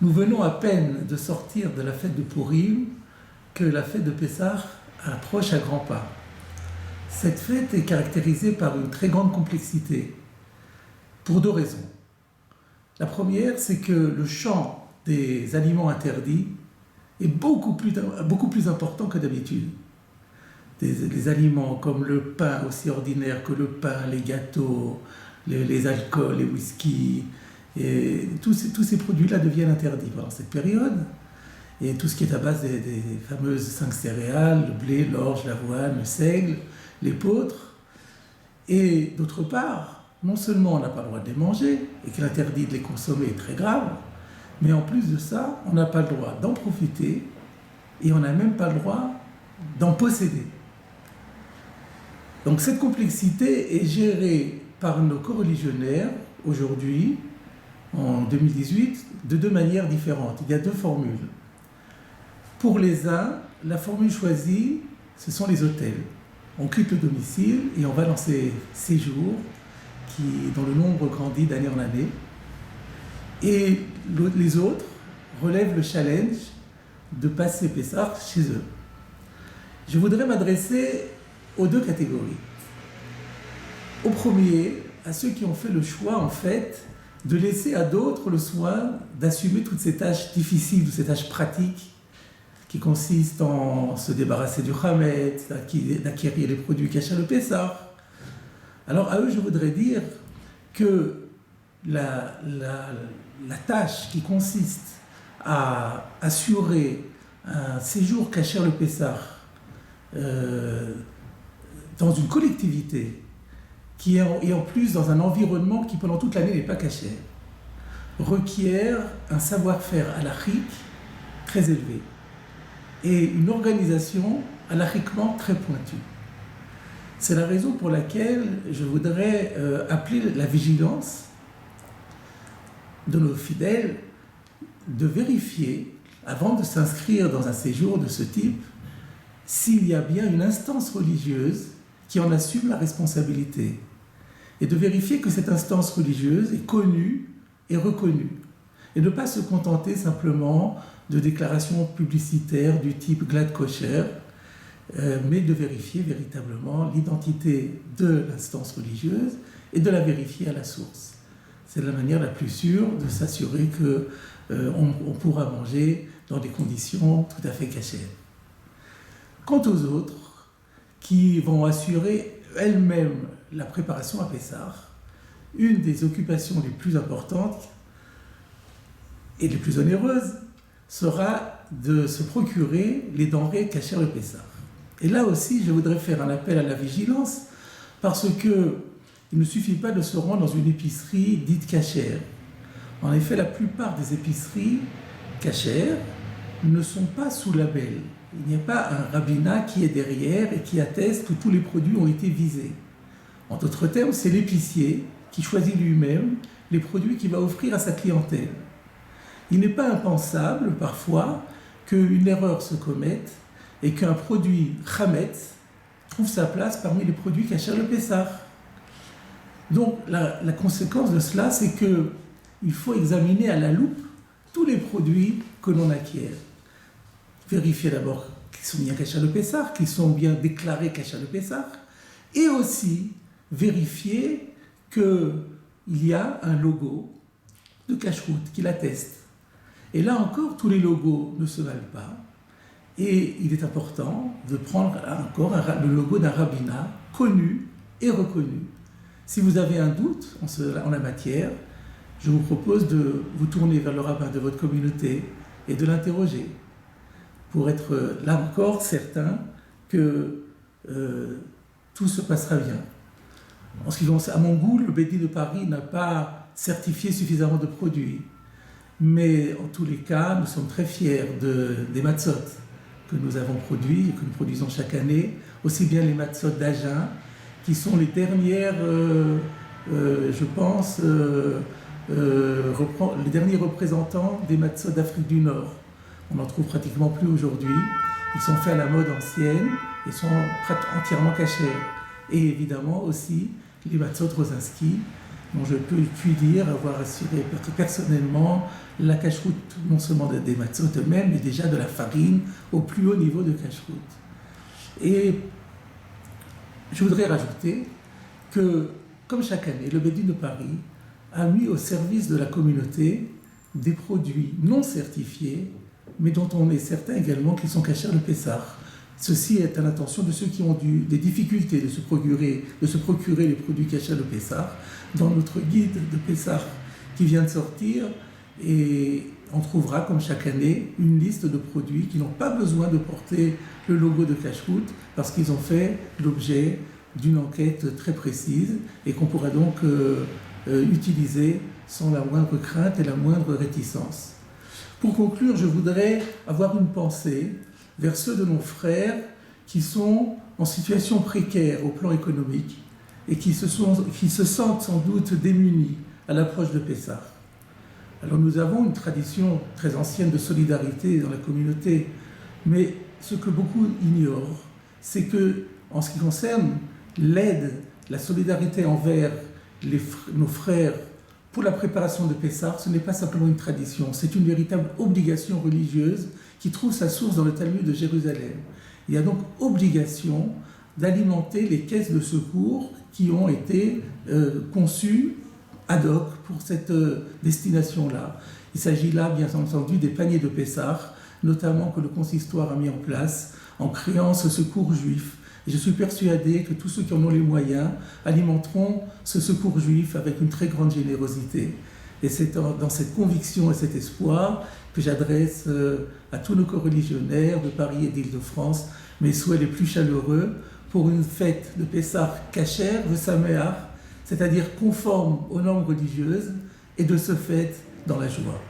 Nous venons à peine de sortir de la fête de Pourim que la fête de Pessah approche à grands pas. Cette fête est caractérisée par une très grande complexité, pour deux raisons. La première, c'est que le champ des aliments interdits est beaucoup plus important que d'habitude. Des aliments comme le pain, aussi ordinaire que le pain, les gâteaux, les alcools, les whisky, et tous ces produits-là deviennent interdits pendant cette période. Et tout ce qui est à base des fameuses 5 céréales, le blé, l'orge, l'avoine, le seigle, l'épeautre. Et d'autre part, non seulement on n'a pas le droit de les manger, et que l'interdit de les consommer est très grave, mais en plus de ça, on n'a pas le droit d'en profiter, et on n'a même pas le droit d'en posséder. Donc cette complexité est gérée par nos coreligionnaires aujourd'hui, en 2018, de deux manières différentes. Il y a deux formules. Pour les uns, la formule choisie, ce sont les hôtels. On quitte le domicile et on va dans ces séjours dont le nombre grandit d'année en année. Et les autres relèvent le challenge de passer Pessah chez eux. Je voudrais m'adresser aux deux catégories. Au premier, à ceux qui ont fait le choix, en fait, de laisser à d'autres le soin d'assumer toutes ces tâches difficiles, toutes ces tâches pratiques qui consistent en se débarrasser du chametz, d'acquérir les produits cachés le Pessah. Alors à eux, je voudrais dire que la tâche qui consiste à assurer un séjour caché le Pessah dans une collectivité qui est en plus dans un environnement qui pendant toute l'année n'est pas caché, requiert un savoir-faire halachique très élevé et une organisation halachiquement très pointue. C'est la raison pour laquelle je voudrais appeler la vigilance de nos fidèles de vérifier, avant de s'inscrire dans un séjour de ce type, s'il y a bien une instance religieuse qui en assume la responsabilité, et de vérifier que cette instance religieuse est connue et reconnue, et ne pas se contenter simplement de déclarations publicitaires du type glad kosher, mais de vérifier véritablement l'identité de l'instance religieuse et de la vérifier à la source. C'est la manière la plus sûre de s'assurer qu'on pourra manger dans des conditions tout à fait cachées. Quant aux autres, qui vont assurer elles-mêmes la préparation à Pessah, une des occupations les plus importantes et les plus onéreuses sera de se procurer les denrées cachées le Pessah. Et là aussi, je voudrais faire un appel à la vigilance, parce qu'il ne suffit pas de se rendre dans une épicerie dite cachère. En effet, la plupart des épiceries cachères ne sont pas sous label. Il n'y a pas un rabbinat qui est derrière et qui atteste que tous les produits ont été visés. En d'autres termes, c'est l'épicier qui choisit lui-même les produits qu'il va offrir à sa clientèle. Il n'est pas impensable, parfois, qu'une erreur se commette et qu'un produit chametz trouve sa place parmi les produits cachés le Pessah. Donc, la conséquence de cela, c'est qu'il faut examiner à la loupe tous les produits que l'on acquiert. Vérifier d'abord qu'ils sont bien cachés le Pessah, qu'ils sont bien déclarés cachés le Pessah, et aussi vérifier qu'il y a un logo de cacheroute qui l'atteste. Et là encore, tous les logos ne se valent pas. Et il est important de prendre encore le logo d'un rabbinat connu et reconnu. Si vous avez un doute en la matière, je vous propose de vous tourner vers le rabbin de votre communauté et de l'interroger pour être là encore certain que tout se passera bien. En ce qui concerne, à mon goût, le Beit Din de Paris n'a pas certifié suffisamment de produits. Mais en tous les cas, nous sommes très fiers des matzot que nous avons produits et que nous produisons chaque année, aussi bien les matzot d'Agen, qui sont les dernières, je pense, les derniers représentants des matzot d'Afrique du Nord. On n'en trouve pratiquement plus aujourd'hui. Ils sont faits à la mode ancienne et sont entièrement cachés. Et évidemment aussi les matzot Rosinski, dont je puis dire avoir assuré personnellement la cache-route, non seulement des matzot eux-mêmes, mais déjà de la farine au plus haut niveau de cache-route. Et je voudrais rajouter que, comme chaque année, le Beit Din de Paris a mis au service de la communauté des produits non certifiés, mais dont on est certain également qu'ils sont cachers le Pessah. Ceci est à l'intention de ceux qui ont des difficultés de se procurer les produits cachers le Pessah. Dans notre guide de Pessah qui vient de sortir, et on trouvera, comme chaque année, une liste de produits qui n'ont pas besoin de porter le logo de cache-route parce qu'ils ont fait l'objet d'une enquête très précise et qu'on pourra donc utiliser sans la moindre crainte et la moindre réticence. Pour conclure, je voudrais avoir une pensée vers ceux de nos frères qui sont en situation précaire au plan économique et qui se sentent sans doute démunis à l'approche de Pessah. Alors nous avons une tradition très ancienne de solidarité dans la communauté, mais ce que beaucoup ignorent, c'est que, en ce qui concerne l'aide, la solidarité envers nos frères pour la préparation de Pessah, ce n'est pas simplement une tradition, c'est une véritable obligation religieuse qui trouve sa source dans le Talmud de Jérusalem. Il y a donc obligation d'alimenter les caisses de secours qui ont été conçues ad hoc pour cette destination-là. Il s'agit là, bien entendu, des paniers de Pessah, notamment que le consistoire a mis en place en créant ce secours juif. Et je suis persuadé que tous ceux qui en ont les moyens alimenteront ce secours juif avec une très grande générosité. Et c'est dans cette conviction et cet espoir que j'adresse à tous nos coreligionnaires de Paris et d'Île-de-France mes souhaits les plus chaleureux pour une fête de Pessah kasher, de Sameach, c'est-à-dire conforme aux normes religieuses et de ce fait dans la joie.